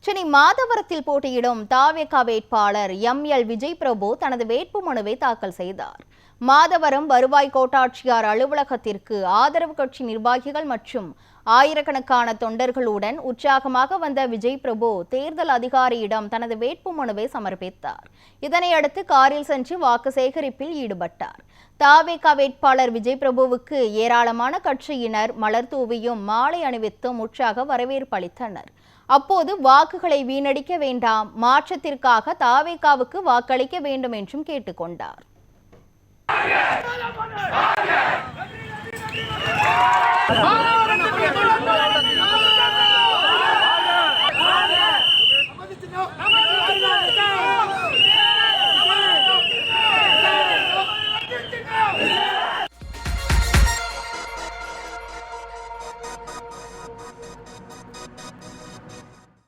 சென்னை மாதவரத்தில் போட்டியிடும் தாவேகா வேட்பாளர் எம்.எல். விஜய் பிரபு தனது வேட்புமனுவை தாக்கல் செய்தார். மாதவரம் வருவாய் கோட்டாட்சியர் அலுவலகத்திற்கு ஆதரவு கட்சி நிர்வாகிகள் மற்றும் ஆயிரக்கணக்கான தொண்டர்களுடன் உற்சாகமாக வந்த விஜய் பிரபு தேர்தல் அதிகாரியிடம் தனது வேட்புமனுவை சமர்ப்பித்தார். இதனையடுத்து காரில் சென்று வாக்கு சேகரிப்பில் ஈடுபட்டார். தாவேகா வேட்பாளர் விஜய் பிரபுவுக்கு ஏராளமான கட்சியினர் மலர் தூவியும் மாலை அணிவித்தும் உற்சாக வரவேற்பு அளித்தனர். அப்போது வாக்குகளை வீணடிக்க வேண்டாம், மாற்றத்திற்காக தாவேகாவுக்கு வாக்களிக்க வேண்டும் என்றும் கேட்டுக்கொண்டார்.